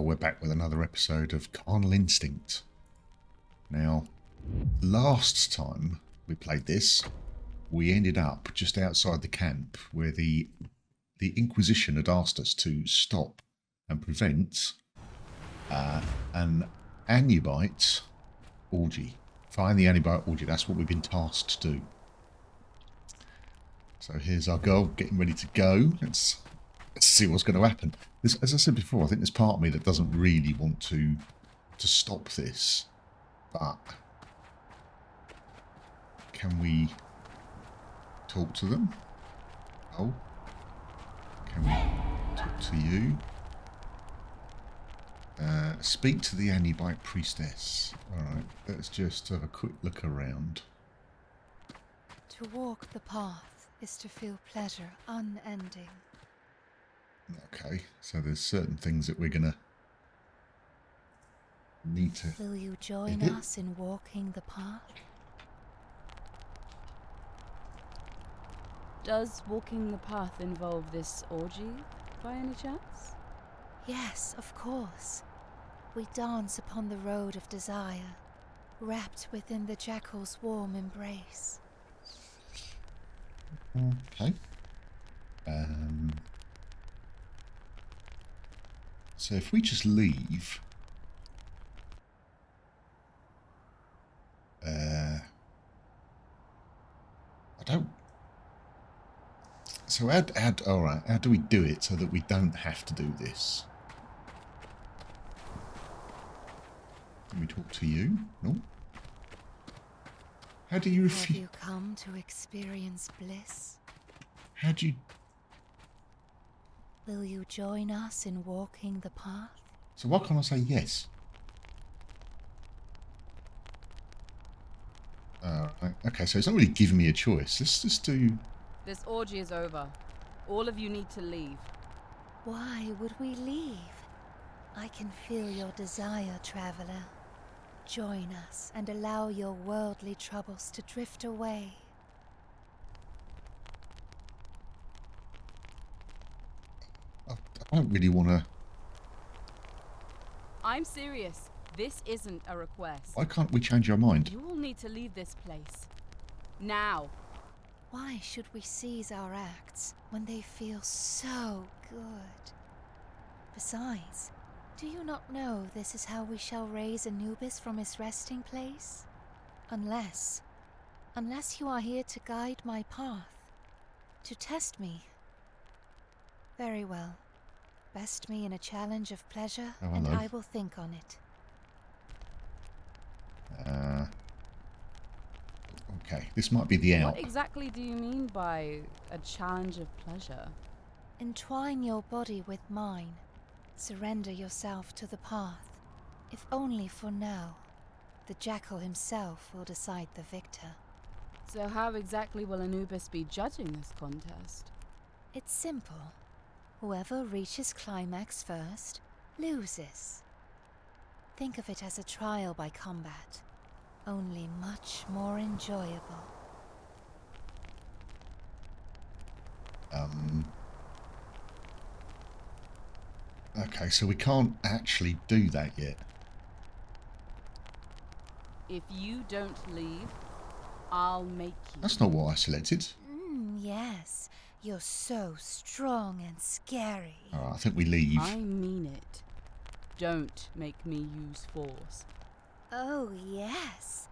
So we're back with another episode of Carnal Instinct. Now, last time we played this, we ended up just outside the camp where the Inquisition had asked us to stop and prevent an Annubite orgy. Find the Annubite orgy, that's what we've been tasked to do. So here's our goal, getting ready to go. Let's see what's going to happen. As I said before, I think there's part of me that doesn't really want to stop this. But can we talk to them? Oh. Can we talk to you? Speak to the Annubite priestess. Alright, let's just have a quick look around. To walk the path is to feel pleasure unending. Okay, so there's certain things that we're gonna need to... Will you join us in walking the path? Does walking the path involve this orgy, by any chance? Yes, of course. We dance upon the road of desire, wrapped within the jackal's warm embrace. Okay. So if we just leave... I don't... So alright, how do we do it so that we don't have to do this? Can we talk to you? No? How do you refuse? Have you come to experience bliss? How do you... Will you join us in walking the path? So why can't I say yes? Okay, so it's not really giving me a choice. Let's just do... This orgy is over. All of you need to leave. Why would we leave? I can feel your desire, traveler. Join us and allow your worldly troubles to drift away. I don't really want to... I'm serious. This isn't a request. Why can't we change our mind? You will need to leave this place. Now. Why should we cease our acts when they feel so good? Besides, do you not know this is how we shall raise Anubis from his resting place? Unless you are here to guide my path, to test me. Very well. Best me in a challenge of pleasure, and I will think on it. Okay, this might be the out. What exactly do you mean by a challenge of pleasure? Entwine your body with mine. Surrender yourself to the path. If only for now. The jackal himself will decide the victor. So how exactly will Anubis be judging this contest? It's simple. Whoever reaches climax first, loses. Think of it as a trial by combat, only much more enjoyable. Okay, so we can't actually do that yet. If you don't leave, I'll make you. That's not what I selected. Yes, you're so strong and scary. Alright, I think we leave. I mean it. Don't make me use force. Oh, yes.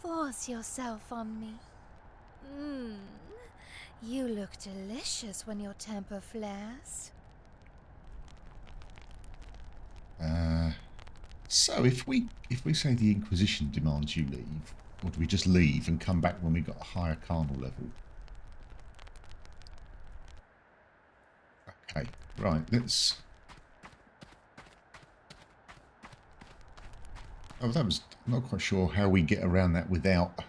Force yourself on me. You look delicious when your temper flares. So if we say the Inquisition demands you leave, or do we just leave and come back when we got a higher carnal level? Okay, right, let's... Oh, that was... I'm not quite sure how we get around that without...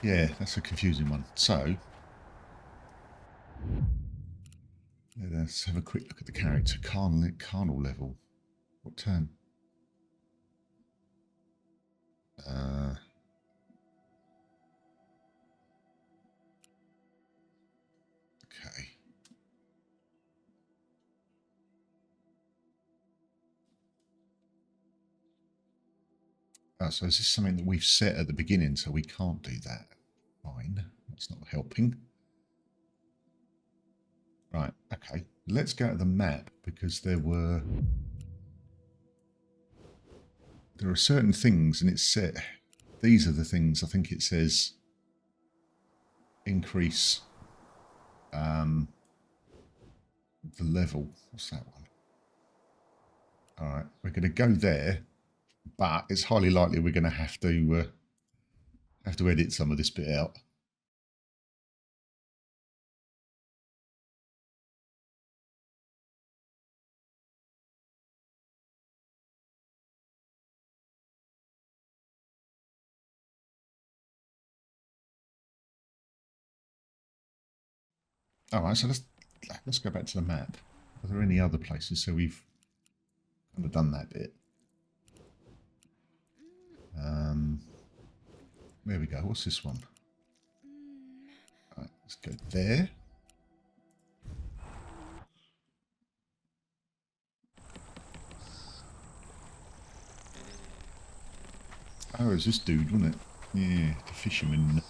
Yeah, that's a confusing one. So... let's have a quick look at the character. Carnal level. What turn? Okay. Oh, so is this something that we've set at the beginning, so we can't do that? Fine. That's not helping. Right, okay. Let's go to the map, because there are certain things, and it's set. These are the things, I think it says increase the level. What's that one? Alright, we're going to go there, but it's highly likely we're going to have to edit some of this bit out. Alright, so let's go back to the map. Are there any other places? So we've kind of done that bit. There we go. What's this one? Alright, let's go there. Oh, it's this dude, wasn't it? Yeah, the fisherman.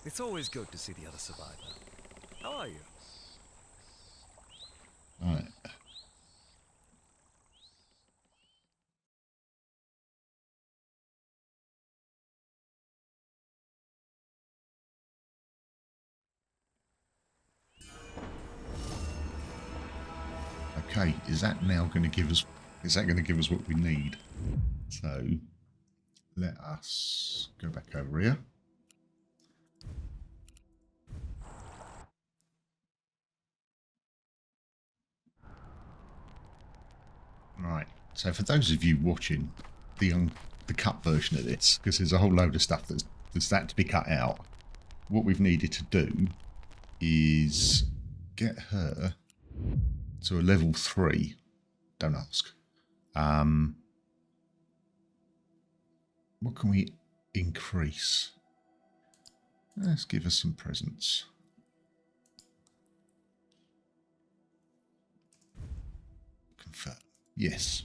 It's always good to see the other survivor. How are you? Alright. Okay, is that now going to give us? Is that going to give us what we need? So let us go back over here. Right. So for those of you watching the cut version of this, because there's a whole load of stuff that's that to be cut out. What we've needed to do is get her to a level 3. Don't ask. What can we increase? Let's give her some presents. Confirm. Yes.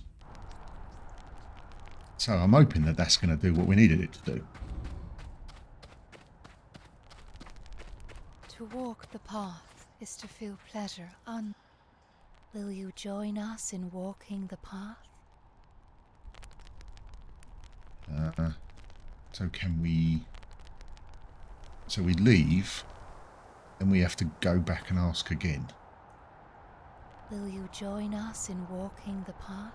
So I'm hoping that that's going to do what we needed it to do. To walk the path is to feel pleasure. Will you join us in walking the path? So can we... So we leave, and we have to go back and ask again. Will you join us in walking the path?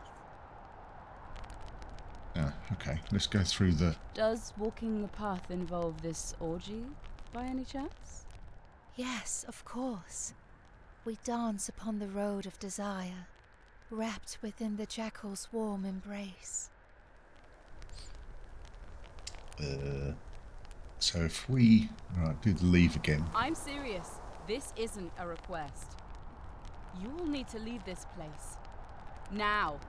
Okay, let's go through the... Does walking the path involve this orgy, by any chance? Yes, of course. We dance upon the road of desire, wrapped within the jackal's warm embrace. So if we... Right, do the leave again. I'm serious. This isn't a request. You will need to leave this place. Now.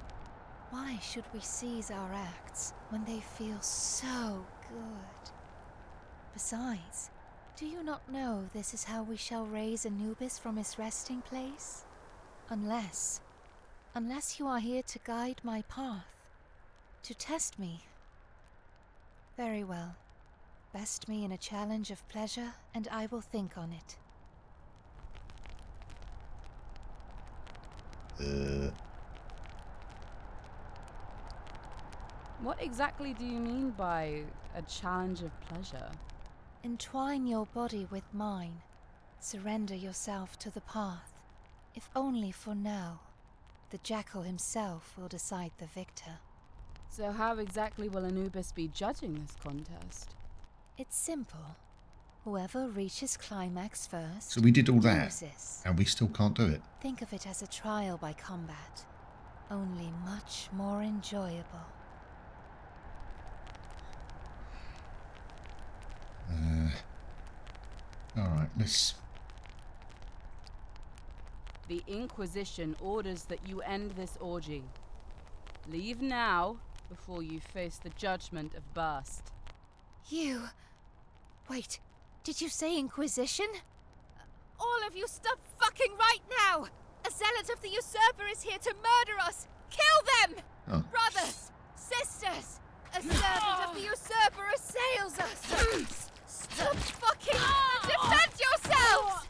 Why should we cease our acts when they feel so good? Besides, do you not know this is how we shall raise Anubis from his resting place? Unless you are here to guide my path, to test me. Very well. Best me in a challenge of pleasure, and I will think on it. What exactly do you mean by a challenge of pleasure? Entwine your body with mine. Surrender yourself to the path. If only for now. The jackal himself will decide the victor. So how exactly will Anubis be judging this contest? It's simple. Whoever reaches climax first. So we did all that, loses. and we still can't do it. Think of it as a trial by combat, only much more enjoyable. Alright, let's... The Inquisition orders that you end this orgy. Leave now, before you face the judgment of Burst. You... Wait, did you say Inquisition? All of you stop fucking right now! A zealot of the usurper is here to murder us! Kill them! Oh. Brothers! Sisters! A servant of the usurper assails us! Stop fucking and defend yourselves!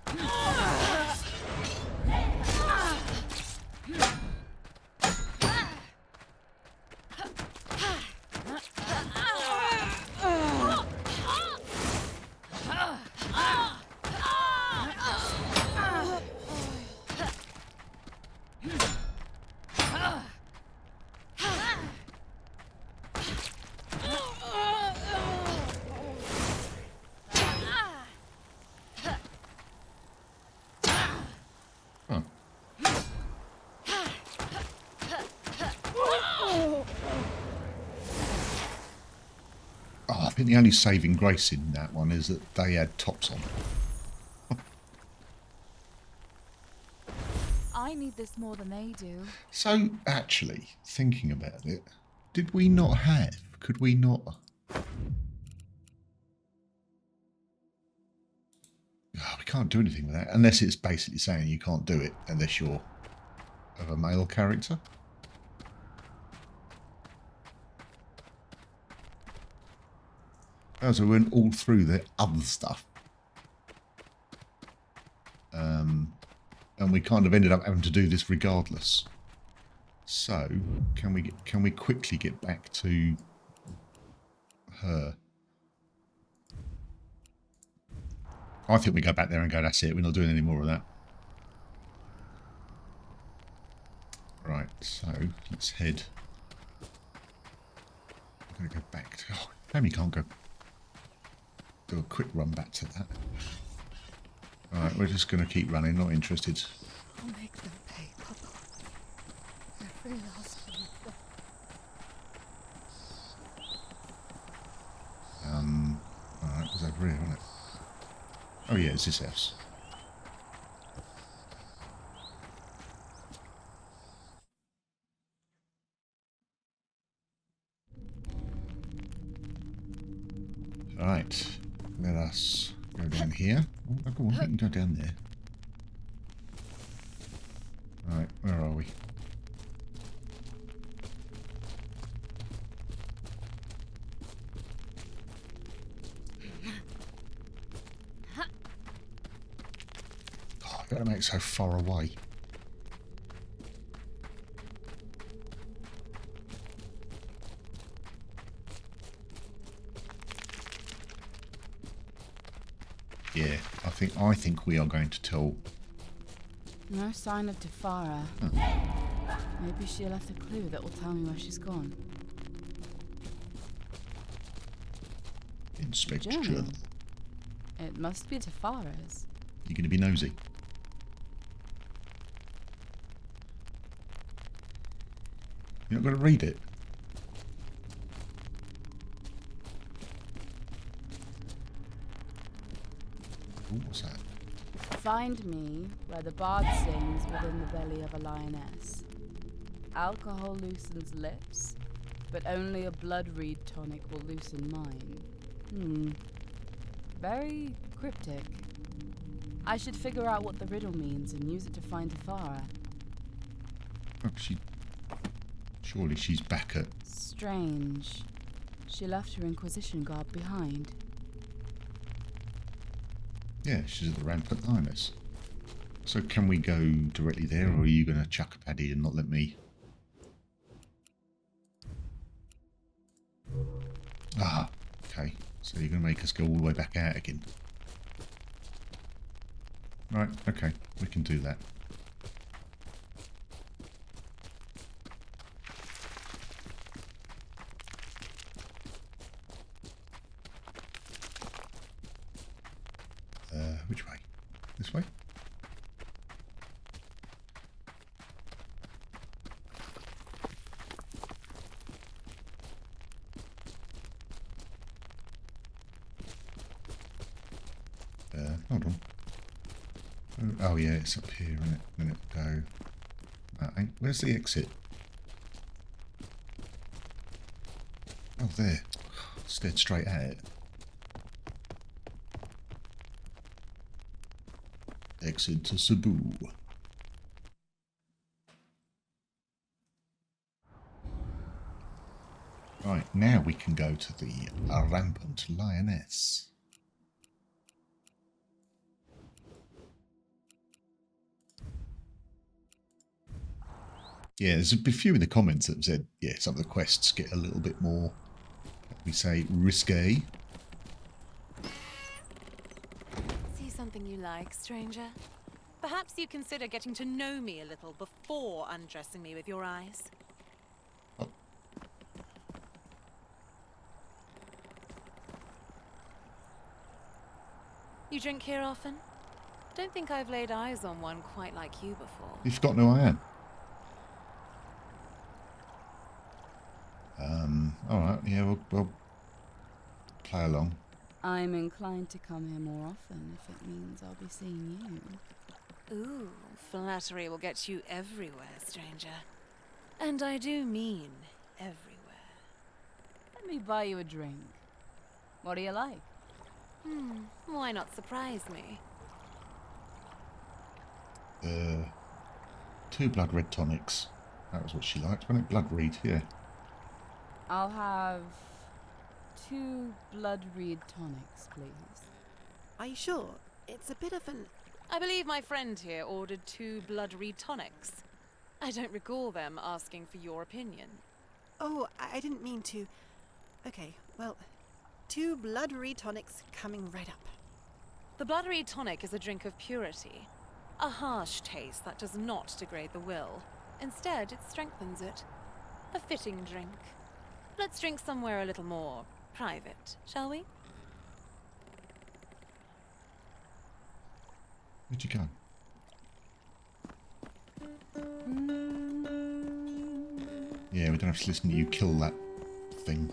Oh. Oh, I think the only saving grace in that one is that they had tops on. I need this more than they do. So, actually, thinking about it, did we not have? Could we not? Oh, we can't do anything with that unless it's basically saying you can't do it unless you're of a male character. Oh, so we went all through the other stuff. And we kind of ended up having to do this regardless. So, can we quickly get back to her? I think we go back there and go, that's it, we're not doing any more of that. Right, so let's head. I'm going to go back to... Oh, damn, you can't go... Do a quick run back to that. Alright, we're just going to keep running, not interested. I'll make them pay, Papa. Every last one of them. Alright, it was over here, wasn't it? Oh yeah, it's this house. Alright, let us go down here. Oh, go on, we can go down there. Alright, where are we? Oh, I gotta make it so far away. Yeah, I think we are going to tell. No sign of Tafara. Maybe she left a clue that will tell me where she's gone. Inspect Journal. journal. It must be Tafara's. You're going to be nosy. You're not going to read it. Ooh, what's that? Find me where the bard sings within the belly of a lioness. Alcohol loosens lips, but only a blood reed tonic will loosen mine. Very cryptic. I should figure out what the riddle means and use it to find Tafara. Oh, surely she's back at... Strange. She left her Inquisition guard behind. Yeah, she's at the rampant lioness. So can we go directly there, or are you going to chuck a paddy and not let me? Ah, okay. So you're going to make us go all the way back out again. Right, okay. We can do that. Which way? This way? Hold on. Oh yeah, it's up here, isn't it? Minute go. Where's the exit? Oh, there. Stared straight at it. Exit to Sabu. Right, now we can go to the rampant lioness. Yeah, there's a few in the comments that have said, yeah, some of the quests get a little bit more, let me say, risque. See something you like, stranger? Perhaps you consider getting to know me a little before undressing me with your eyes. Oh, You drink here often? Don't think I've laid eyes on one quite like you before. you've forgotten who I am. Alright, yeah, we'll play along. I'm inclined to come here more often if it means I'll be seeing you. Ooh, flattery will get you everywhere, stranger. And I do mean everywhere. Let me buy you a drink. What do you like? Why not surprise me? 2 blood red tonics. That was what she liked, wasn't it? Blood reed, yeah. I'll have 2 blood reed tonics, please. Are you sure? It's a bit of an... I believe my friend here ordered 2 blood reed tonics. I don't recall them asking for your opinion. Oh, I didn't mean to. Okay, well, 2 blood retonics coming right up. The blood reed tonic is a drink of purity. A harsh taste that does not degrade the will. Instead, it strengthens it. A fitting drink. Let's drink somewhere a little more private, shall we? Where'd you go? Yeah, we don't have to listen to you kill that thing.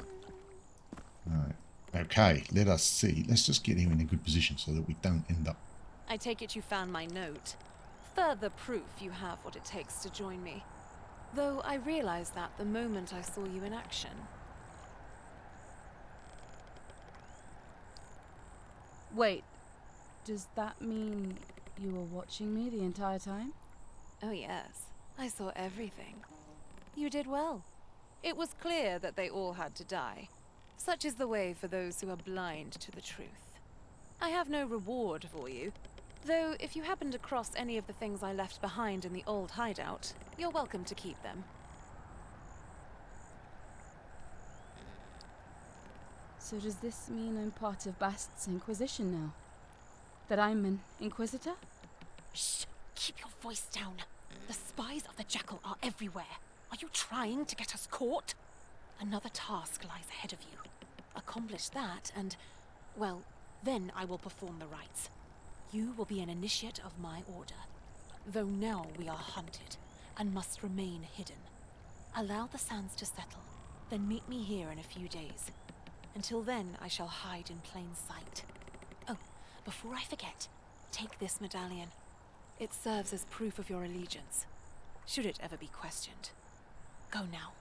Alright. Okay, let us see. Let's just get him in a good position so that we don't end up... I take it you found my note. Further proof you have what it takes to join me. Though I realized that the moment I saw you in action. Wait, does that mean you were watching me the entire time? Oh yes, I saw everything. You did well. It was clear that they all had to die. Such is the way for those who are blind to the truth. I have no reward for you, though if you happen to cross any of the things I left behind in the old hideout, you're welcome to keep them. So does this mean I'm part of Bast's Inquisition now? That I'm an Inquisitor? Shh! Keep your voice down. The spies of the Jackal are everywhere. Are you trying to get us caught? Another task lies ahead of you. Accomplish that and, well, then I will perform the rites. You will be an initiate of my order. Though now we are hunted and must remain hidden. Allow the sands to settle, then meet me here in a few days. Until then, I shall hide in plain sight. Oh, before I forget, take this medallion. It serves as proof of your allegiance, should it ever be questioned. Go now.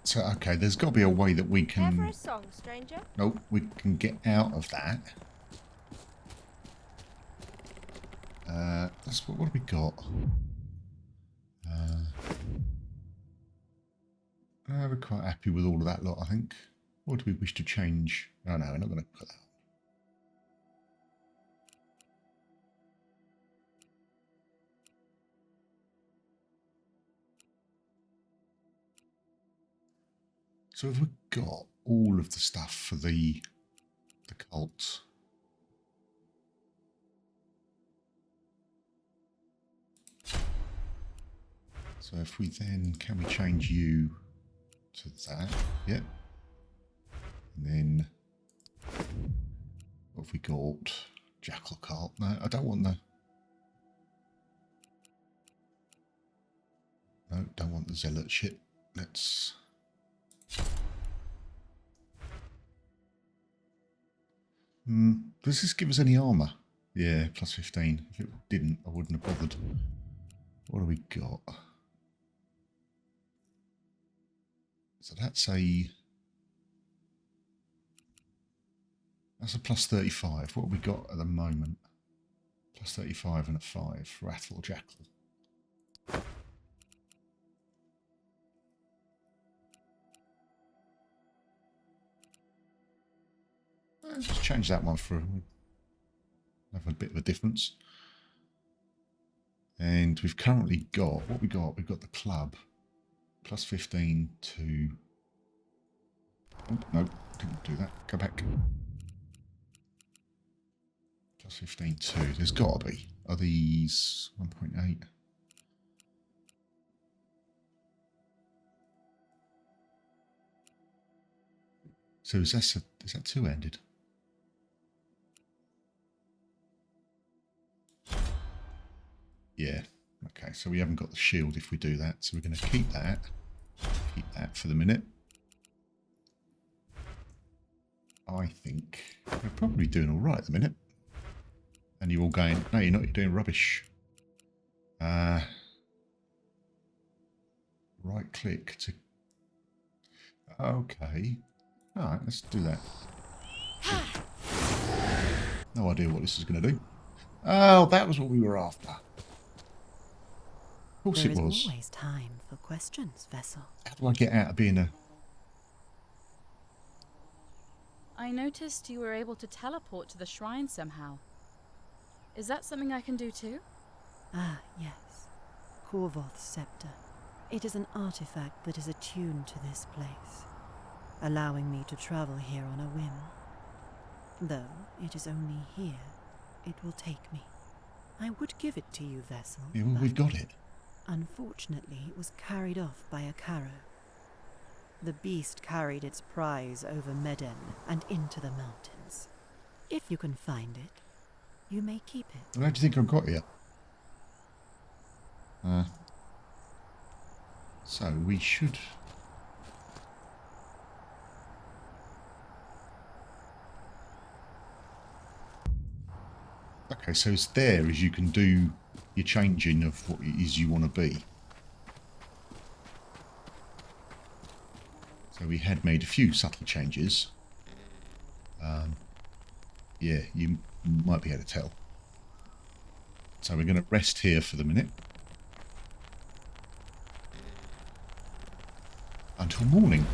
So, okay, there's got to be a way that we Care for can... a song, stranger? Nope, we can get out of that. What have we got? We're quite happy with all of that lot, I think. What do we wish to change? Oh no, we're not going to put that on. So have we got all of the stuff for the cult? So if we then, can we change you to that? Yep. And then, what have we got? Jackal cult. No, I don't want the... No, don't want the zealot shit. Let's... Does this give us any armour? Yeah, plus 15. If it didn't, I wouldn't have bothered. What do we got? So that's a plus 35. What have we got at the moment? Plus 35 and a 5. Wrathful Jackal. Let's change that one for have a bit of a difference. And we've currently got, what we got? We've got the club. Plus 15 to... Oh, no, didn't do that. Go back. Plus 15 to... There's got to be. Are these 1.8? So is that two-handed? Yeah. Okay, so we haven't got the shield if we do that. So we're going to keep that. Keep that for the minute. I think we're probably doing all right at the minute. And you're all going, no, you're not, you're doing rubbish. Right click to... Okay. Alright, let's do that. No idea what this is going to do. Oh, that was what we were after. Of course it was. There is always time for questions, Vessel. How do I get out of being a... I noticed you were able to teleport to the shrine somehow. Is that something I can do too? Ah, yes. Korvoth's scepter. It is an artifact that is attuned to this place, allowing me to travel here on a whim. Though it is only here, it will take me. I would give it to you, Vessel. Yeah, well, we've got it. Unfortunately, it was carried off by a carrow. The beast carried its prize over Meden and into the mountains. If you can find it, you may keep it. Well, how do you think I've got here? So we should... Okay, so it's there as you can do your changing of what it is you want to be. So we had made a few subtle changes. Yeah, you might be able to tell. So we're going to rest here for the minute. Until morning.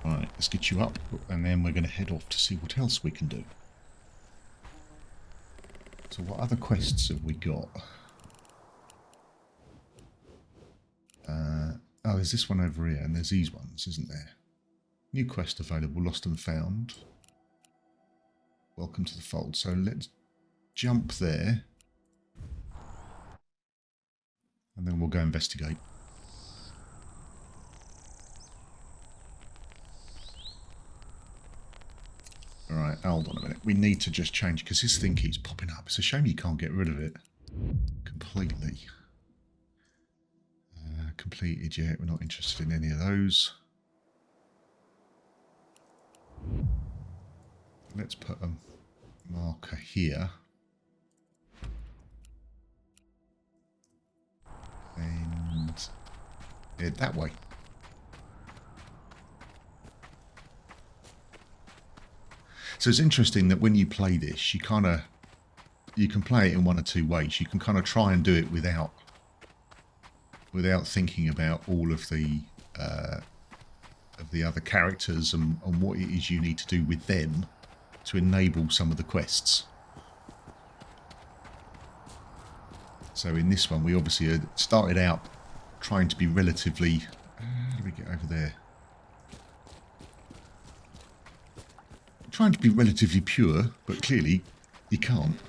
Right, let's get you up, and then we're going to head off to see what else we can do. So what other quests have we got? Oh, there's this one over here, and there's these ones, isn't there? New quest available, lost and found. Welcome to the fold. So let's jump there. And then we'll go investigate. Alright, hold on a minute. We need to just change, because this thing keeps popping up. It's a shame you can't get rid of it completely. Completed yet. We're not interested in any of those. Let's put a marker here. And head that way. So it's interesting that when you play this, you can play it in one or two ways. You can kind of try and do it without thinking about all of the other characters and what it is you need to do with them to enable some of the quests. So in this one, we obviously had started out trying to be relatively... how do we get over there? Trying to be relatively pure, but clearly you can't.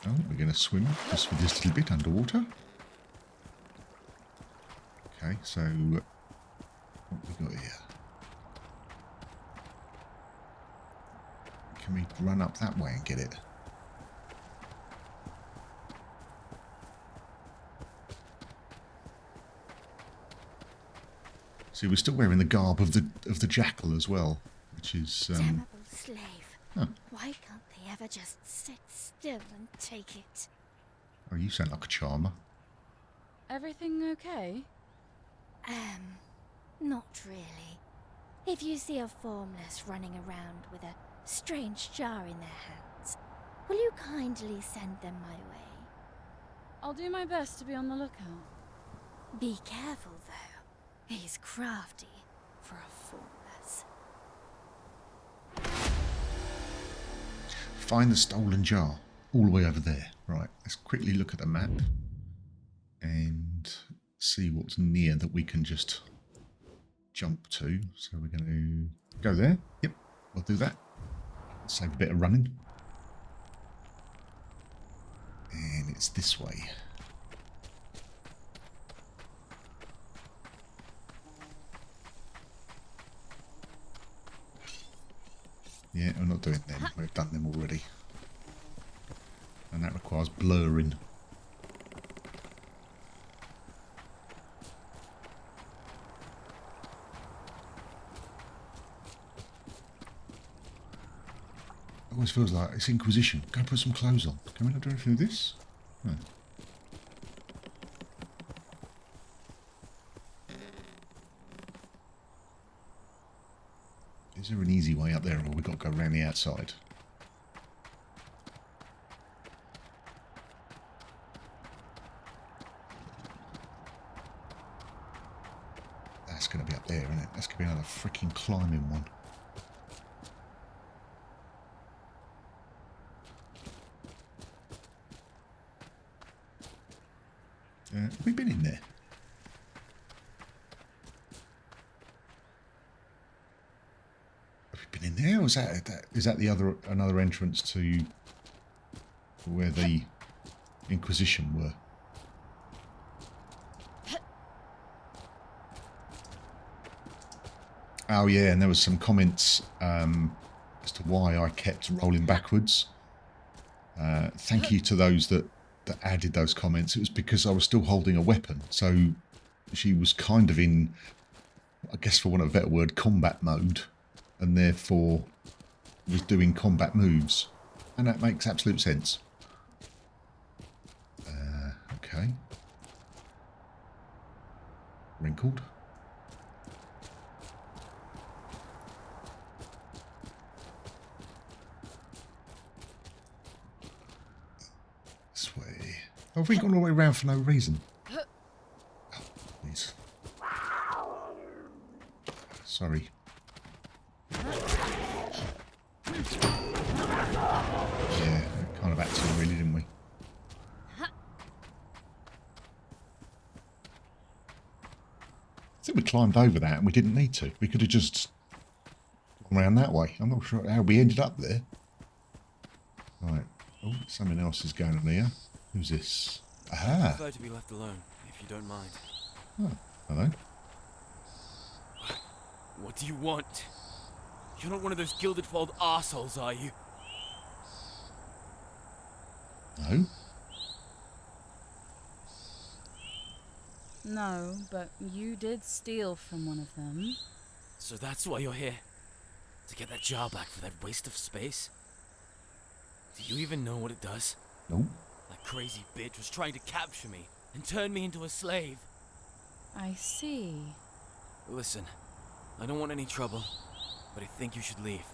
Oh, we're going to swim just for this little bit underwater. Okay, so what have we got here? Can we run up that way and get it? See, we're still wearing the garb of the jackal as well, which is Damnable slave. Why can't they ever just sit still and take it? Oh, you sound like a charmer. Everything okay? Not really. If you see a formless running around with a strange jar in their hands, will you kindly send them my way? I'll do my best to be on the lookout. Be careful, though. He's crafty for a formless. Find the stolen jar. All the way over there. Right, let's quickly look at the map and see what's near that we can just jump to. So we're going to go there. Yep, we'll do that. Save a bit of running. And it's this way. Yeah, we're not doing them. We've done them already. And that requires blurring. It always feels like it's Inquisition. Go put some clothes on. Can we not do anything with this? No. Is there an easy way up there, or we've got to go around the outside? That's going to be up there, isn't it? That's going to be another freaking climbing one. Have we been in there? Have we been in there, or is that the another entrance to where the Inquisition were? Oh yeah, and there was some comments as to why I kept rolling backwards. Thank you to those that added those comments. It was because I was still holding a weapon, so she was kind of in, I guess for want of a better word, combat mode, and therefore was doing combat moves, and that makes absolute sense. Okay. Wrinkled. This way. Oh, have we gone all the way around for no reason? Oh, please. Sorry. Yeah, kind of had to really, didn't we? I think we climbed over that and we didn't need to. We could have just gone around that way. I'm not sure how we ended up there. Right. Oh, something else is going on here. Who's this? Aha! I prefer to be left alone, if you don't mind. Oh, hello. What do you want? You're not one of those gilded fold arseholes, are you? No? No, but you did steal from one of them. So that's why you're here? To get that jar back for that waste of space? Do you even know what it does? No. That crazy bitch was trying to capture me and turn me into a slave. I see. Listen, I don't want any trouble, but I think you should leave.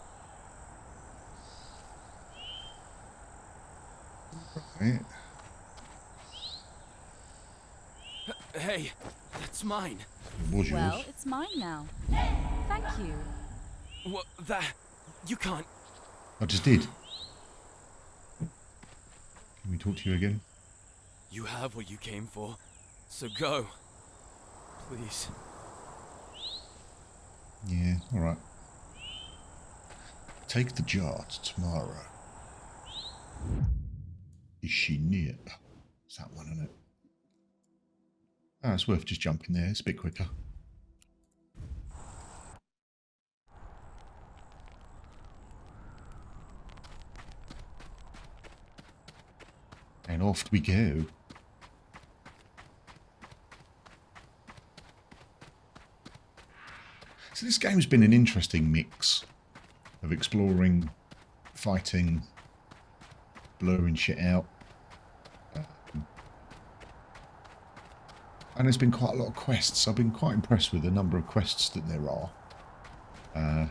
Right. Hey, that's mine. It was Well, yours. it's mine now. Thank you. What? That? You can't. I just did. Can we talk to you again? You have what you came for, so go. Please. Yeah, alright. Take the jar to tomorrow. Is she near? It's that one, isn't it? Oh, it's worth just jumping there. It's a bit quicker. And off we go. So this game's been an interesting mix of exploring fighting, blurring shit out. And there's been quite a lot of quests. I've been quite impressed with the number of quests that there are. And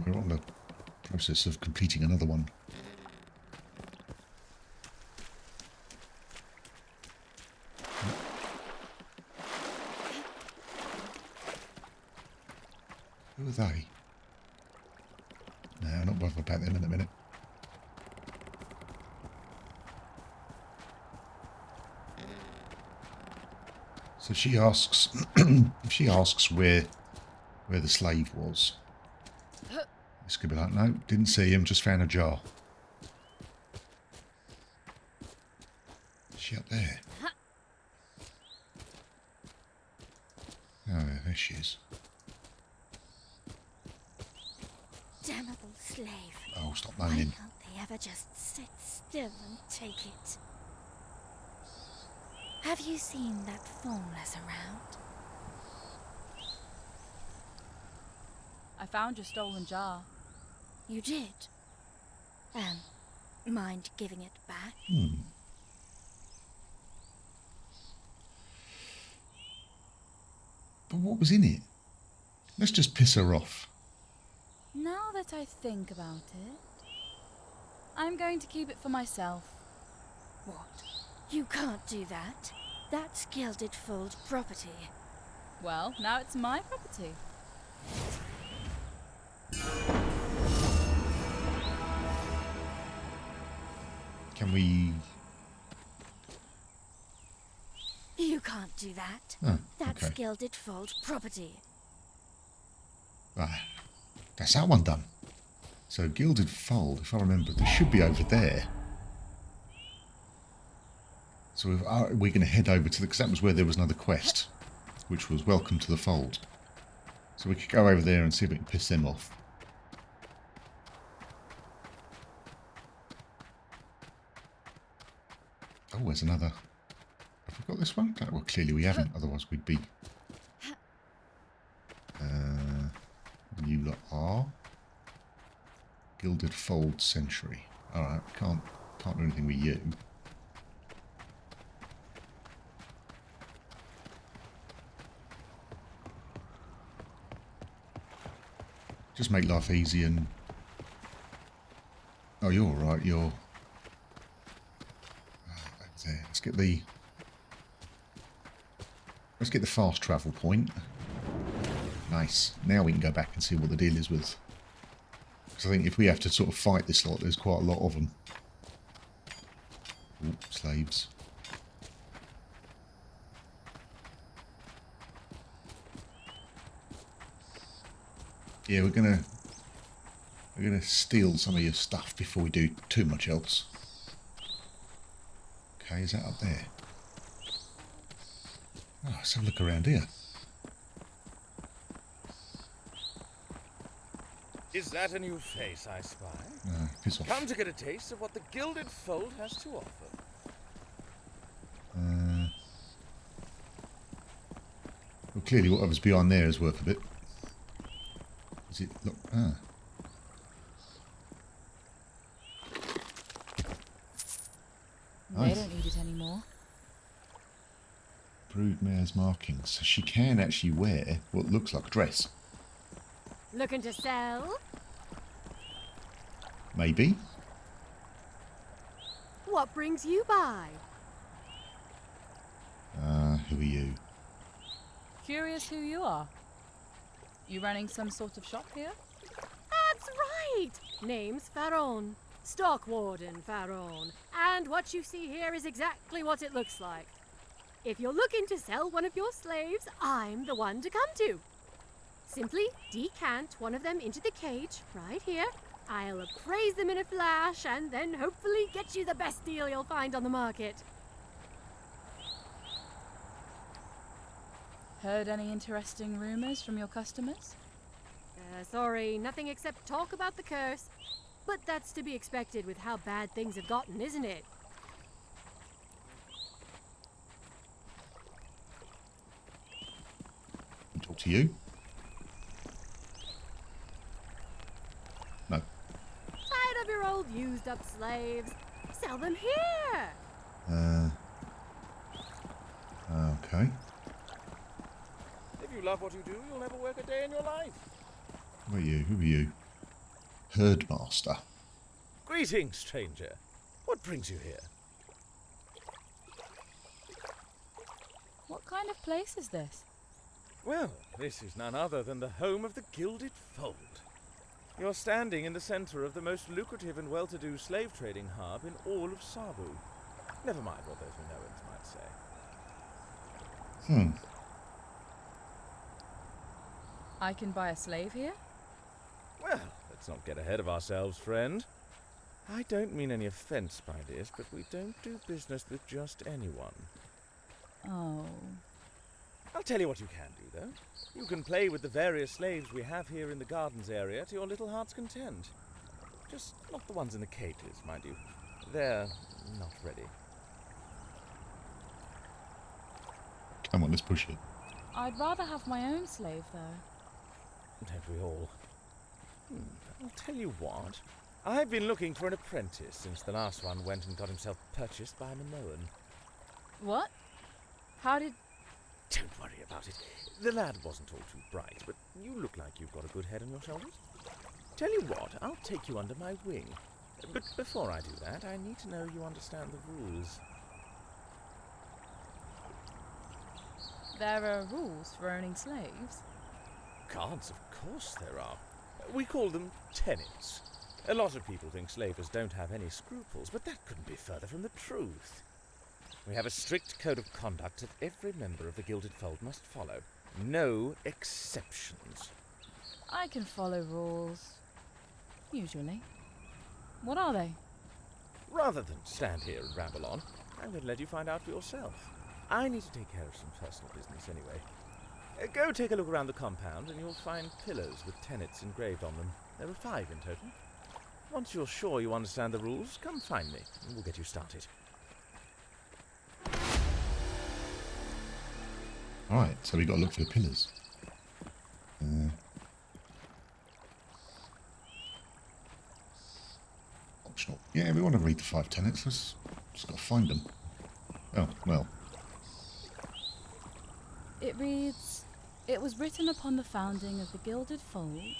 we're on the process of completing another one. Who are they? No, not bothered about them in a minute. So she asks, if she asks where the slave was, this could be like, no, didn't see him, just found a jar. Is she up there? Oh, there she is. Damnable slave. Oh, stop Why moaning. can't they ever just sit still and take it? Have you seen that formless around? I found your stolen jar. You did? Mind giving it back? But what was in it? Let's just piss her off. Now that I think about it, I'm going to keep it for myself. What? You can't do that. That's Gilded Fold property. Well, now it's my property. Can we... You can't do that. Oh, That's okay. Gilded Fold property. Ah, that's that one done. So Gilded Fold, if I remember, this should be over there. So we're going to head over to the... because that was where there was another quest, which was Welcome to the Fold. So we could go over there and see if we can piss them off. Oh, there's another... Have we got this one? Well, clearly we haven't, otherwise we'd be... You lot are... Gilded Fold Century. Alright, can't do anything with you. Just make life easy and... Oh, you're alright, you're... There. Let's get the fast travel point. Nice. Now we can go back and see what the deal is with. Because I think if we have to sort of fight this lot, there's quite a lot of them. Ooh, slaves. Yeah, we're gonna steal some of your stuff before we do too much else. Okay, is that up there? Oh, let's have a look around here. Is that a new face I spy? Piss off. Come to get a taste of what the Gilded Fold has to offer. Well, clearly whatever's behind there is worth a bit. Is it? Look. Ah. They Nice. don't need it anymore. Broodmare's markings. So she can actually wear what looks like a dress. Looking to sell? Maybe. What brings you by? Who are you? Curious who you are. You running some sort of shop here? That's right! Name's Pharaon. Stock Warden Pharaon. And what you see here is exactly what it looks like. If you're looking to sell one of your slaves, I'm the one to come to. Simply decant one of them into the cage right here. I'll appraise them in a flash and then hopefully get you the best deal you'll find on the market. Heard any interesting rumors from your customers? Sorry, nothing except talk about the curse. But that's to be expected with how bad things have gotten, isn't it? Talk to you. old used up slaves. Sell them here. Okay. If you love what you do, you'll never work a day in your life. Who are you? Who are you? Herdmaster. Greetings, stranger. What brings you here? What kind of place is this? Well, this is none other than the home of the Gilded Fold. You're standing in the center of the most lucrative and well-to-do slave trading hub in all of Sabu. Never mind what those Minoans might say. I can buy a slave here? Well, let's not get ahead of ourselves, friend. I don't mean any offense by this, but we don't do business with just anyone. Oh. I'll tell you what you can do, though. You can play with the various slaves we have here in the gardens area to your little heart's content. Just not the ones in the cages, mind you. They're not ready. Come on, let's push it. I'd rather have my own slave, though. Don't we all? I'll tell you what. I've been looking for an apprentice since the last one went and got himself purchased by a Minoan. What? How did... Don't worry about it. The lad wasn't all too bright, but you look like you've got a good head on your shoulders. Tell you what, I'll take you under my wing. But before I do that, I need to know you understand the rules. There are rules for owning slaves? Gods, of course there are. We call them tenants. A lot of people think slavers don't have any scruples, but that couldn't be further from the truth. We have a strict code of conduct that every member of the Gilded Fold must follow. No exceptions. I can follow rules. Usually. What are they? Rather than stand here and ramble on, I'm going to let you find out for yourself. I need to take care of some personal business anyway. Go take a look around the compound and you'll find pillars with tenets engraved on them. There are 5 in total. Once you're sure you understand the rules, come find me and we'll get you started. Alright, so we got to look for the pillars. Optional. Yeah, we want to read the 5 tenets. Let's just got to find them. Oh, well. It reads, "It was written upon the founding of the Gilded Fold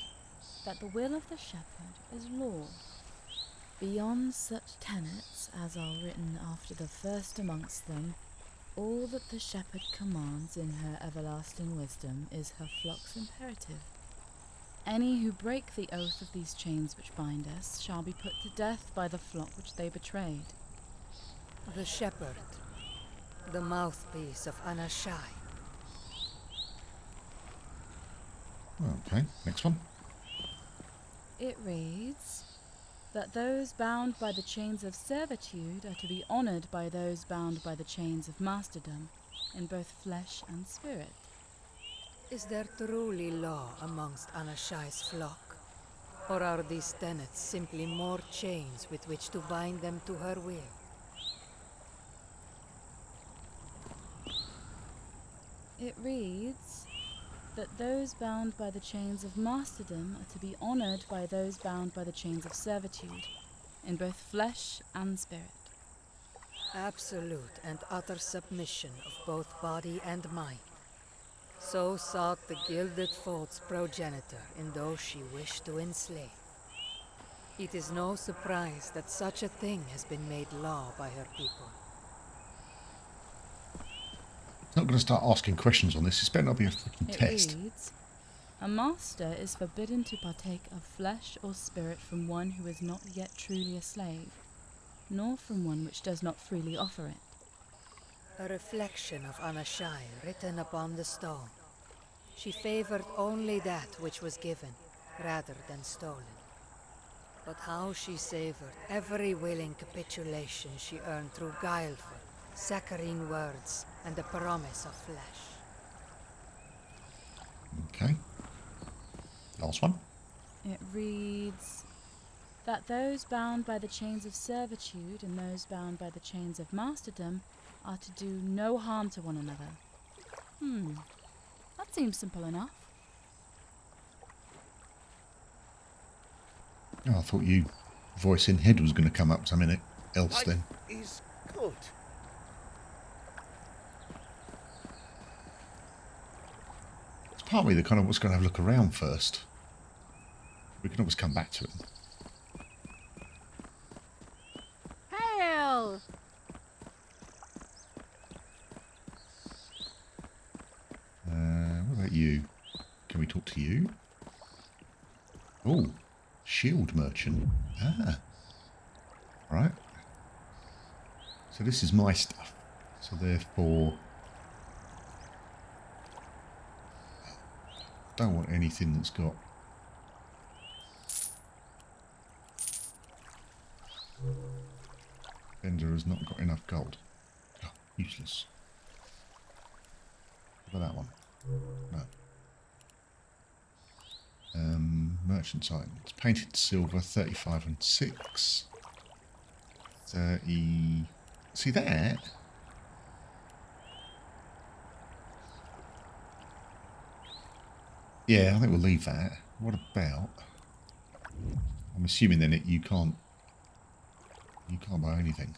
that the will of the shepherd is law. Beyond such tenets as are written after the first amongst them, all that the shepherd commands in her everlasting wisdom is her flock's imperative. Any who break the oath of these chains which bind us shall be put to death by the flock which they betrayed." The shepherd, the mouthpiece of Anashai. Okay, next one. It reads that those bound by the chains of servitude are to be honoured by those bound by the chains of masterdom, in both flesh and spirit. Is there truly law amongst Anashai's flock? Or are these tenets simply more chains with which to bind them to her will? It reads that those bound by the chains of masterdom are to be honoured by those bound by the chains of servitude, in both flesh and spirit. Absolute and utter submission of both body and mind. So sought the Gilded Fold's progenitor in those she wished to enslave. It is no surprise that such a thing has been made law by her people. Not going to start asking questions on this. This better not be a freaking It test. reads, "A master is forbidden to partake of flesh or spirit from one who is not yet truly a slave, nor from one which does not freely offer it." A reflection of Anashai written upon the stone. She favored only that which was given, rather than stolen. But how she savored every willing capitulation she earned through guileful, saccharine words and the promise of flesh. Okay. Last one. It reads that those bound by the chains of servitude and those bound by the chains of masterdom are to do no harm to one another. That seems simple enough. Oh, I thought you voice in head was going to come up something else then. Is good. It's part of me that kind of was going to have a look around first. We can always come back to it. Hail! What about you? Can we talk to you? Oh, shield merchant. Ah. Right. So this is my stuff. So therefore, don't want anything that's got vendor has not got enough gold. Oh, useless. What about that one? No. Merchant's items. Painted silver, 35 and 6. 30. See that? Yeah, I think we'll leave that. What about? I'm assuming then you can't buy anything.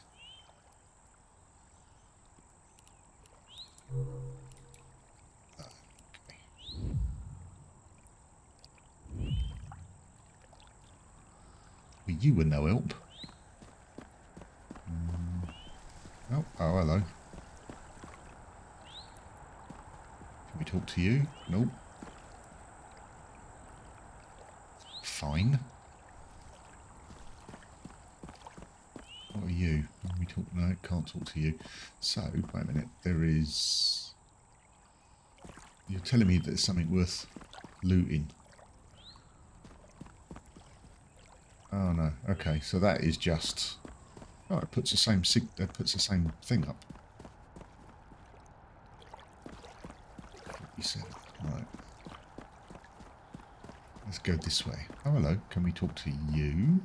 Well, you were no help. Oh, hello. Can we talk to you? Nope. Fine. What are you? Can we talk? No, can't talk to you. So, wait a minute. There is... You're telling me that there's something worth looting. Oh no. Okay, so that is just... Oh, it puts the same thing up. 47. Right. Let's go this way. Oh, hello. Can we talk to you?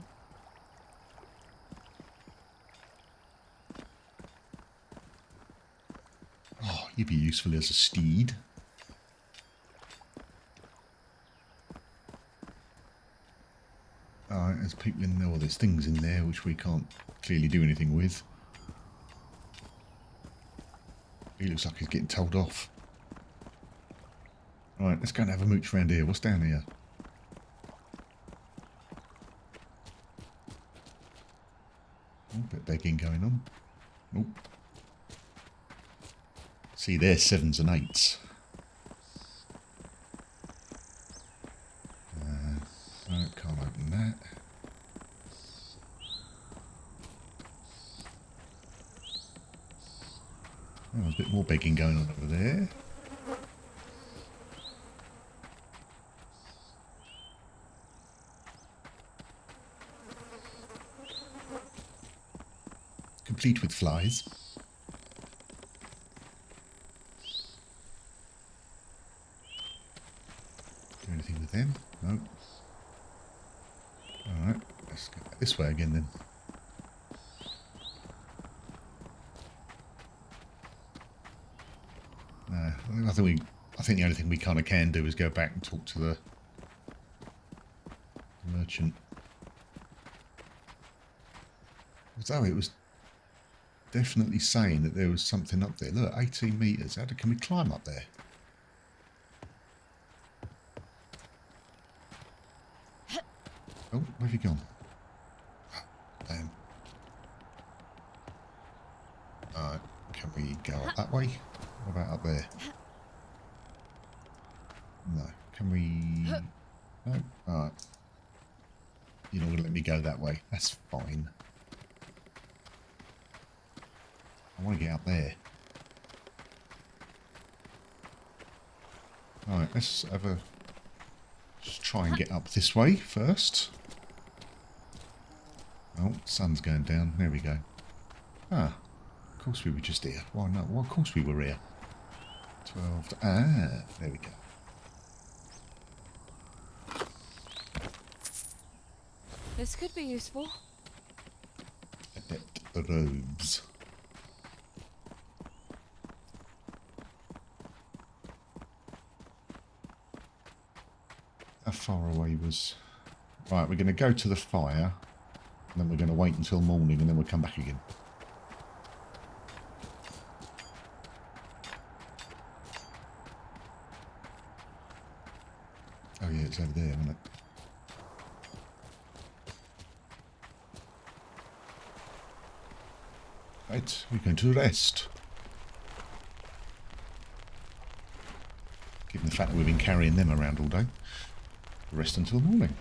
Oh, you'd be useful as a steed. Alright, there's people in there, or there's things in there which we can't clearly do anything with. He looks like he's getting told off. Alright, let's go and have a mooch around here. What's down here? Oh, a bit of begging going on. Nope. See, there's 7s and 8s. No, can't open that. Oh, there's a bit more begging going on over there. Complete with flies. Do anything with them? No. Alright, let's go back this way again then. No, I think the only thing we kind of can do is go back and talk to the merchant. Although it was definitely saying that there was something up there. Look, 18 metres. Can we climb up there? Oh, where have you gone? Oh, damn. Alright, can we go up that way? What about up there? No. Can we... No? Alright. You're not going to let me go that way. That's fine. I want to get up there. Alright, let's have a... Just try and get up this way first. Oh, sun's going down. There we go. Ah, of course we were just here. Why not? Well, of course we were here. 12. Ah, there we go. This could be useful. Adept robes. How far away was... Right, we're going to go to the fire. And then we're going to wait until morning and then we'll come back again. Oh yeah, it's over there, isn't it? Right, we're going to rest. Given the fact that we've been carrying them around all day. Rest until morning.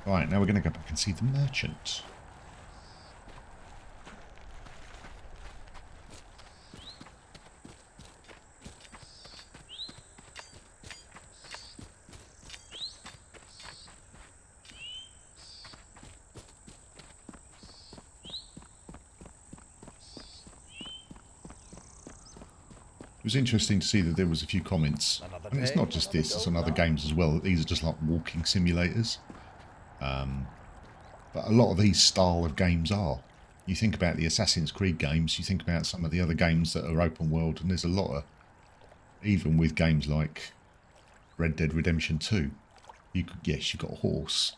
Right, now we're going to go back and see the merchant. It was interesting to see that there was a few comments. And it's not just this, it's on other games as well. These are just like walking simulators. But a lot of these style of games are. You think about the Assassin's Creed games, you think about some of the other games that are open world, and there's a lot of, even with games like Red Dead Redemption 2, yes, you've got a horse,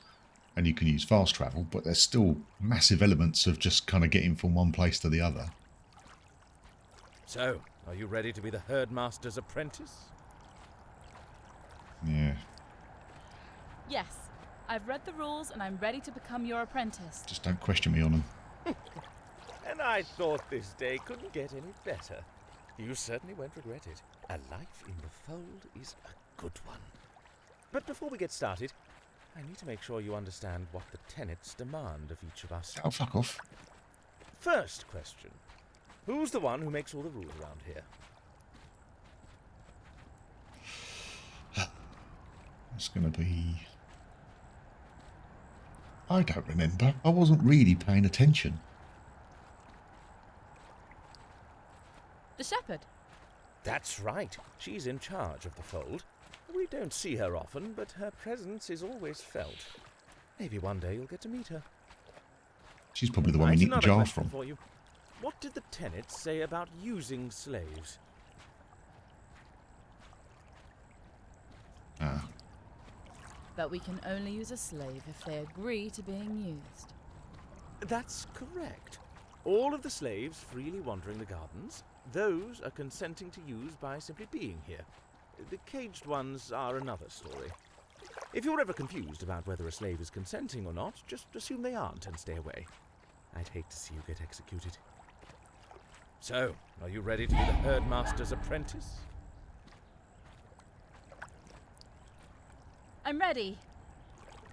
and you can use fast travel, but there's still massive elements of just kind of getting from one place to the other. So, are you ready to be the herdmaster's apprentice? Yeah. Yes. I've read the rules and I'm ready to become your apprentice. Just don't question me on them. And I thought this day couldn't get any better. You certainly won't regret it. A life in the fold is a good one. But before we get started, I need to make sure you understand what the tenets demand of each of us. Oh, fuck off. First question. Who's the one who makes all the rules around here? It's going to be... I don't remember. I wasn't really paying attention. The shepherd. That's right. She's in charge of the fold. We don't see her often, but her presence is always felt. Maybe one day you'll get to meet her. She's probably the one we need the jar from. For you. What did the tenets say about using slaves? Ah. That we can only use a slave if they agree to being used. That's correct. All of the slaves freely wandering the gardens, those are consenting to use by simply being here. The caged ones are another story. If you're ever confused about whether a slave is consenting or not, just assume they aren't and stay away. I'd hate to see you get executed. So, are you ready to be the herdmaster's apprentice? I'm ready.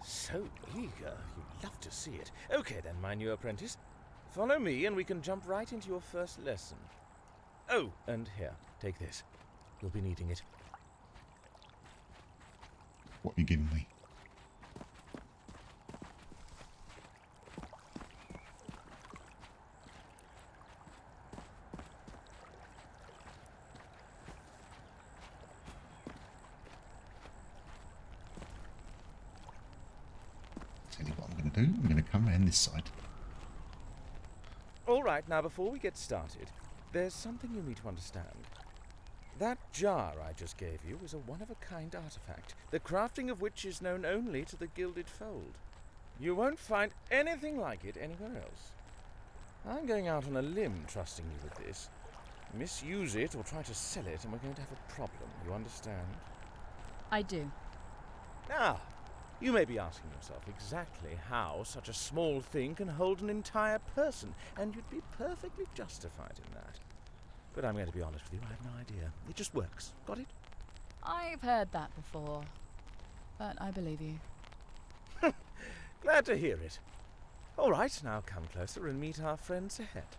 So eager. You'd love to see it. Okay then, my new apprentice. Follow me and we can jump right into your first lesson. Oh, and here, take this. You'll be needing it. What are you giving me? Tell you what I'm going to do. I'm going to come around this side. All right, now before we get started, there's something you need to understand. That jar I just gave you is a one-of-a-kind artifact, the crafting of which is known only to the Gilded Fold. You won't find anything like it anywhere else. I'm going out on a limb trusting you with this. Misuse it or try to sell it and we're going to have a problem, you understand? I do. Now, you may be asking yourself exactly how such a small thing can hold an entire person, and you'd be perfectly justified in that. But I'm going to be honest with you, I have no idea. It just works. Got it? I've heard that before, but I believe you. Glad to hear it. All right, now come closer and meet our friend Sehet.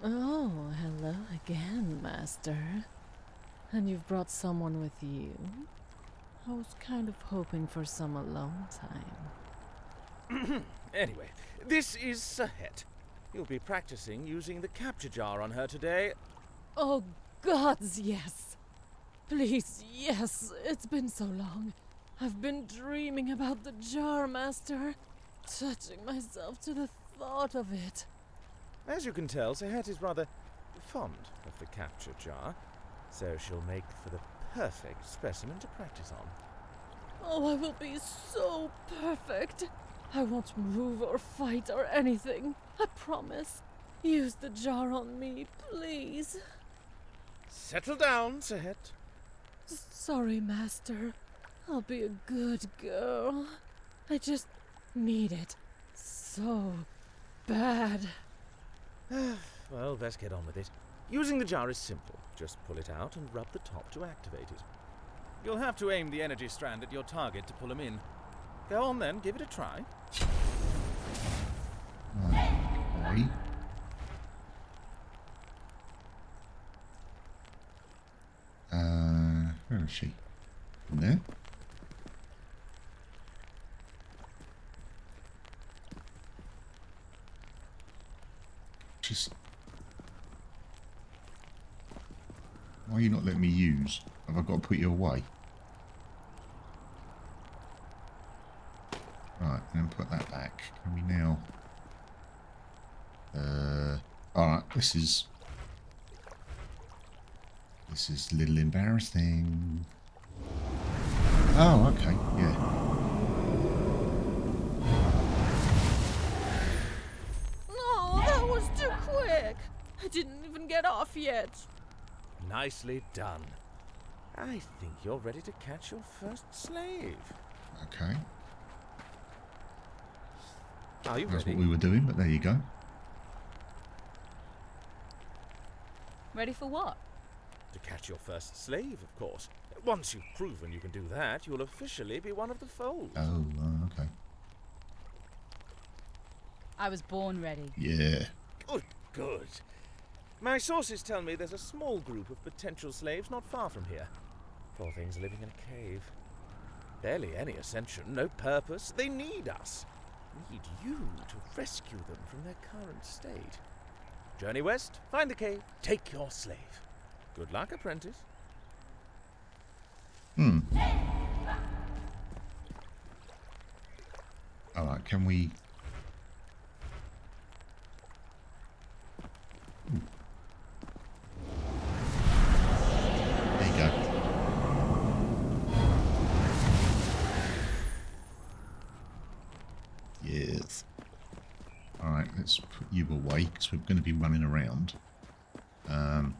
Oh, hello again, Master. And you've brought someone with you? I was kind of hoping for some alone time. Anyway, this is Sehet. You'll be practicing using the capture jar on her today. Oh, gods, yes. Please, yes. It's been so long. I've been dreaming about the jar, Master. Touching myself to the thought of it. As you can tell, Sehet is rather fond of the capture jar, so she'll make for the perfect specimen to practice on. Oh, I will be so perfect. I won't move or fight or anything. I promise. Use the jar on me, please. Settle down, Sehet. Sorry, Master. I'll be a good girl. I just need it so bad. Well, best get on with it. Using the jar is simple. Just pull it out and rub the top to activate it. You'll have to aim the energy strand at your target to pull him in. Go on then, give it a try. Okay. Where is she? In there? Just... Why are you not letting me use? Have I got to put you away? Right, then put that back. Can we now... Alright, this is a little embarrassing. Oh, okay, yeah. No, that was too quick. I didn't even get off yet. Nicely done. I think you're ready to catch your first slave. Okay. Are you That's ready? what we were doing, but there you go. Ready for what? To catch your first slave, of course. Once you've proven you can do that, you'll officially be one of the fold. Oh, okay. I was born ready. Yeah. Good, good. My sources tell me there's a small group of potential slaves not far from here. Poor things living in a cave. Barely any ascension, no purpose. They need us. Need you to rescue them from their current state. Journey west, find the cave, take your slave. Good luck, apprentice. Alright, can we... Ooh. There you go. Yes. Alright, let's put you away, because we're going to be running around.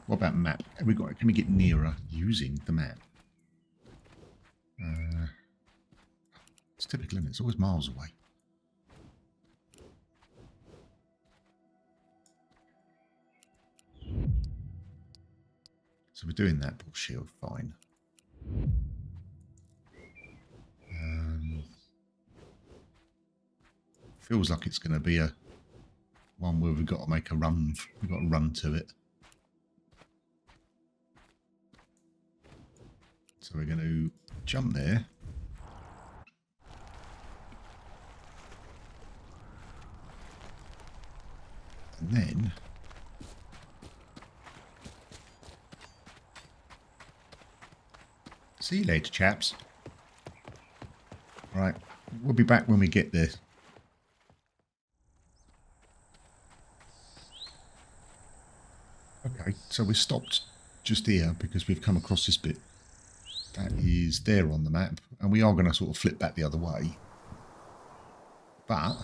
What about map? Can we get nearer using the map? It's typical, isn't it? It's always miles away. So we're doing that bullshit, fine. Feels like it's going to be a one where we've got to make a run. We've got to run to it. So we're going to jump there. And then see you later, chaps. Right, we'll be back when we get there. Okay, so we stopped just here because we've come across this bit. That is there on the map, and we are going to sort of flip back the other way. But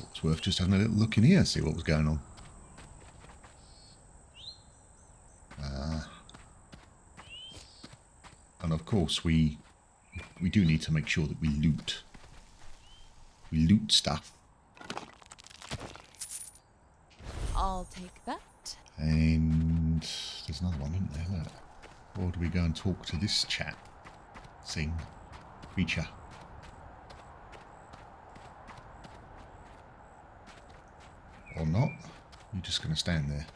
it's worth just having a little look in here, see what was going on. And of course, we do need to make sure that we loot. We loot stuff. I'll take that. And there's another one, isn't there? Look. Or do we go and talk to this chap? Creature. Or not? You're just going to stand there.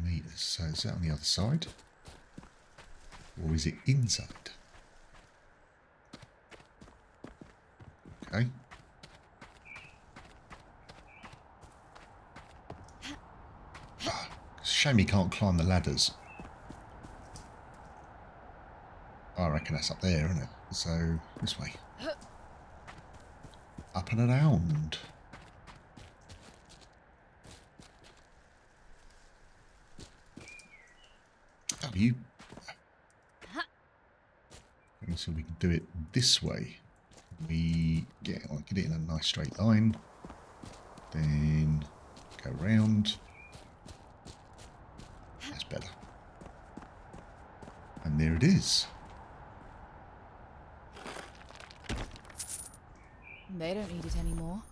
Meters. So is that on the other side? Or is it inside? Okay. Shame he can't climb the ladders. I reckon that's up there, isn't it? So, this way. up and around. Oh, you... So we can do it this way. We get it in a nice straight line. Then go round. That's better. And there it is. They don't need it anymore.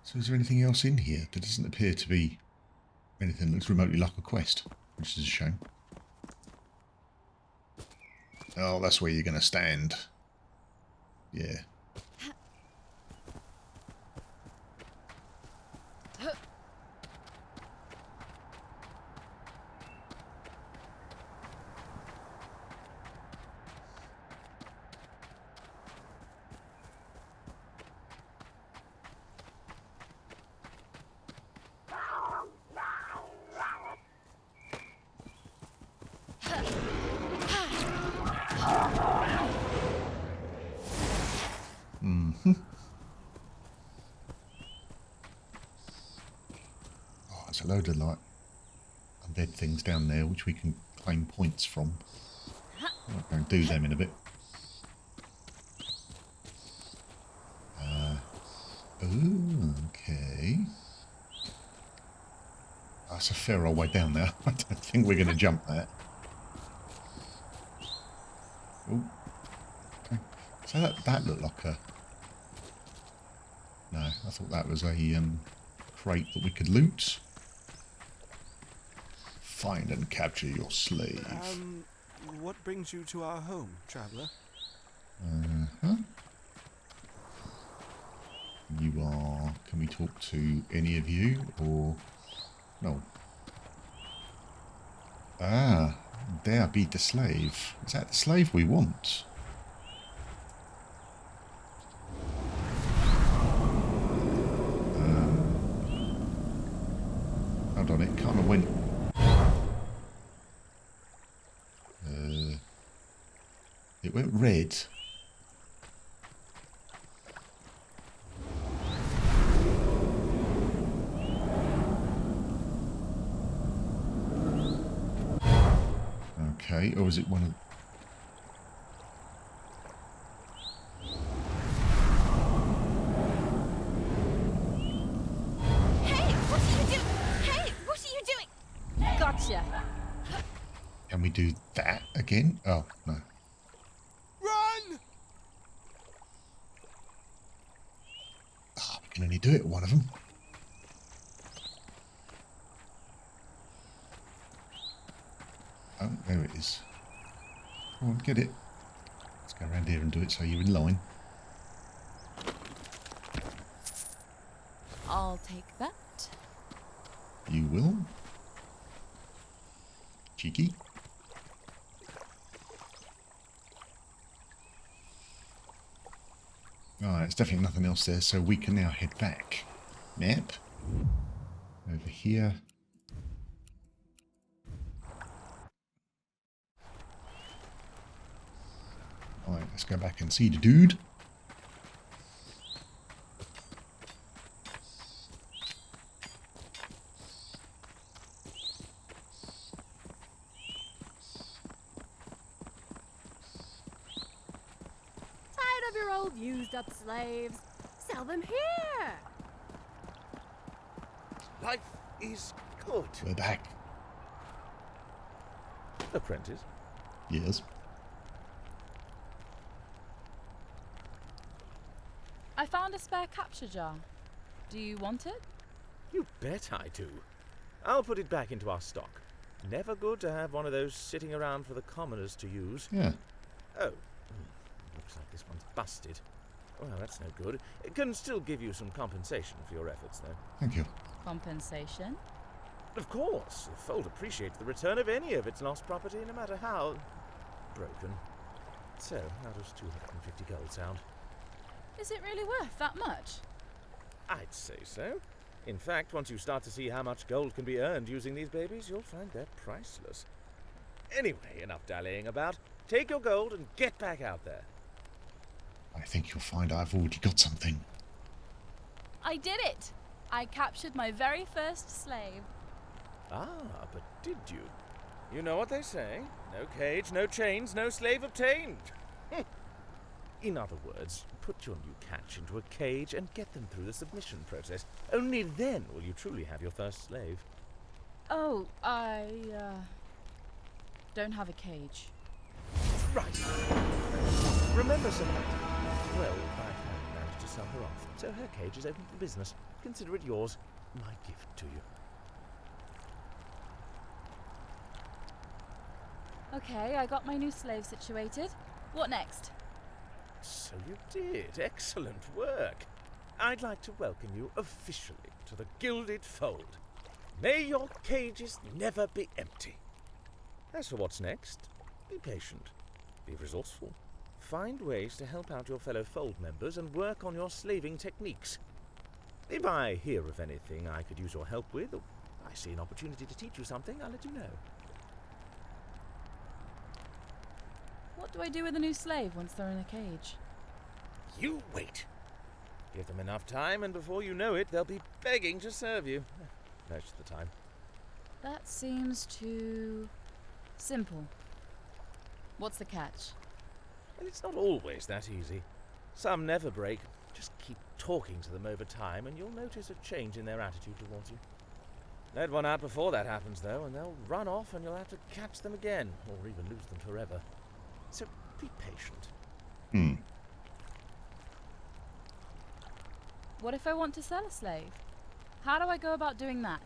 So is there anything else in here? There doesn't appear to be anything that looks remotely like a quest, which is a shame. Oh, that's where you're going to stand. Yeah. Oh, there's a load of like undead things down there which we can claim points from. I'll go and do them in a bit. Oh, okay. That's a fair old way down there. I don't think we're going to jump that. Oh, okay. So that looked like a... No, I thought that was a crate that we could loot. Find and capture your slave. What brings you to our home, traveller? Uh-huh. You are... Can we talk to any of you, or... No. Ah, there be the slave. Is that the slave we want? Hold on, it kind of went... it went red. Okay, or is it one of... Hey, what are you doing? Hey, what are you doing? Gotcha. Can we do that again? Oh, no. Run! Oh, we can only do it, one of them. Oh, there it is. Come on, get it. Let's go around here and do it so you're in line. I'll take that. You will. Cheeky. Alright, there's definitely nothing else there, so we can now head back. Map. Over here. Alright, let's go back and see the dude. Tired of your old used-up slaves? Sell them here! Life is good. We're back. Apprentice. Yes. I found a spare capture jar. Do you want it? You bet I do. I'll put it back into our stock. Never good to have one of those sitting around for the commoners to use. Yeah. Oh, looks like this one's busted. Well, that's no good. It can still give you some compensation for your efforts, though. Thank you. Compensation? Of course. The Fold appreciates the return of any of its lost property, no matter how broken. So, how does 250 gold sound? Is it really worth that much? I'd say so. In fact, once you start to see how much gold can be earned using these babies, you'll find they're priceless. Anyway, enough dallying about. Take your gold and get back out there. I think you'll find I've already got something. I did it! I captured my very first slave. Ah, but did you? You know what they say. No cage, no chains, no slave obtained. In other words, put your new catch into a cage and get them through the submission process. Only then will you truly have your first slave. Oh, I don't have a cage. Right. Remember, Samantha? Well, I finally managed to sell her off, so her cage is open for business. Consider it yours. My gift to you. Okay, I got my new slave situated. What next? So you did. Excellent work. I'd like to welcome you officially to the Gilded Fold. May your cages never be empty. As for what's next, be patient. Be resourceful. Find ways to help out your fellow Fold members and work on your slaving techniques. If I hear of anything I could use your help with, or I see an opportunity to teach you something, I'll let you know. What do I do with a new slave once they're in a cage? You wait. Give them enough time, and before you know it, they'll be begging to serve you. Most of the time. That seems too simple. What's the catch? Well, it's not always that easy. Some never break. Just keep talking to them over time, and you'll notice a change in their attitude towards you. Let one out before that happens, though, and they'll run off, and you'll have to catch them again, or even lose them forever. So be patient. What if I want to sell a slave? How do I go about doing that?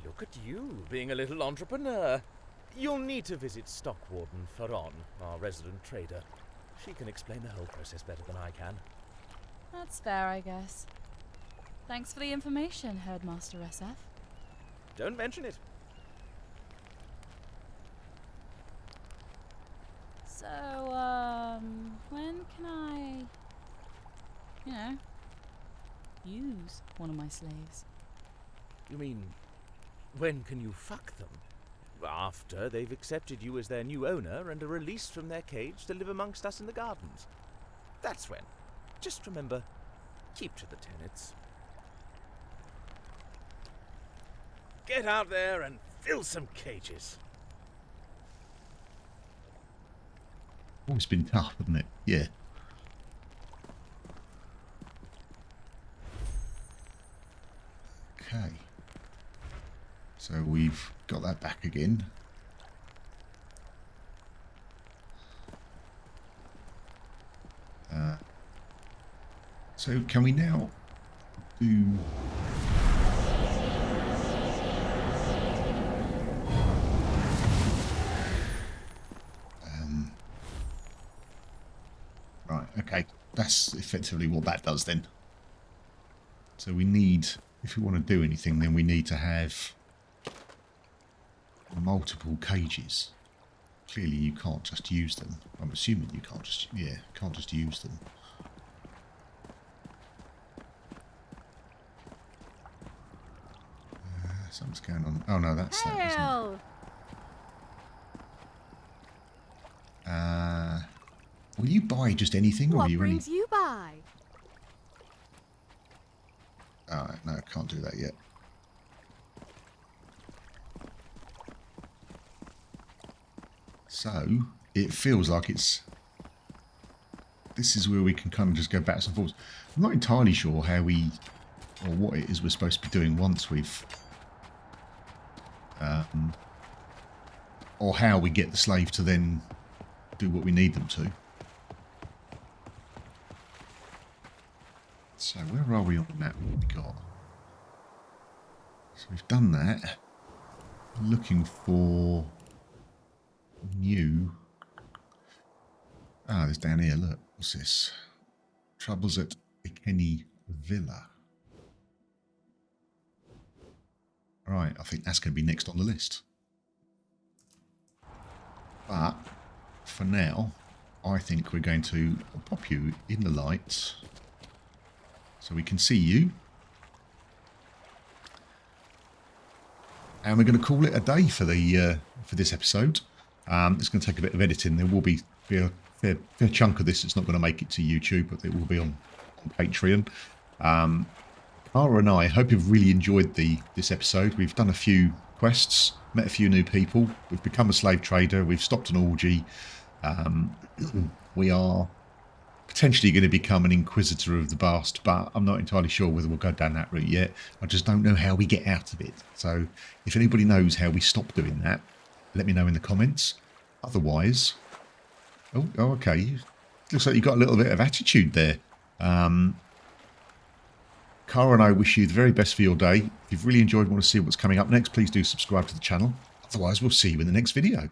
Look at you, being a little entrepreneur. You'll need to visit Stockwarden Ferron, our resident trader. She can explain the whole process better than I can. That's fair, I guess. Thanks for the information, Herdmaster SF. Don't mention it. So, when can I, use one of my slaves? You mean, when can you fuck them? After they've accepted you as their new owner and are released from their cage to live amongst us in the gardens. That's when. Just remember, keep to the tenets. Get out there and fill some cages. Always been tough, hasn't it? Yeah. Okay. So we've got that back again. So can we now do... Right, okay. That's effectively what that does then. So we need, if we want to do anything, then we need to have multiple cages. Clearly you can't just use them. I'm assuming you can't just, can't just use them. Something's going on. Oh no, that's that, isn't it? Will you buy just anything, or what are you brings you by? Alright, no, can't do that yet. So, it feels like it's... This is where we can kind of just go backwards and forwards. I'm not entirely sure how we... or what it is we're supposed to be doing once we've... or how we get the slave to then do what we need them to. So where are we on the map? What have we got? So we've done that. Looking for new... Ah, there's down here, look. What's this? Troubles at Ikeni Villa. Right, I think that's going to be next on the list. But, for now, I think we're going to pop you in the light so we can see you. And we're going to call it a day for the for this episode. It's going to take a bit of editing. There will be a fair chunk of this that's not going to make it to YouTube, but it will be on Patreon. Cara and I hope you've really enjoyed this episode. We've done a few quests, met a few new people. We've become a slave trader. We've stopped an orgy. We are potentially going to become an Inquisitor of the Bast, but I'm not entirely sure whether we'll go down that route yet. I just don't know how we get out of it. So if anybody knows how we stop doing that, let me know in the comments. Otherwise, oh okay. Looks like you've got a little bit of attitude there. Cara and I wish you the very best for your day. If you've really enjoyed and want to see what's coming up next, please do subscribe to the channel. Otherwise, we'll see you in the next video.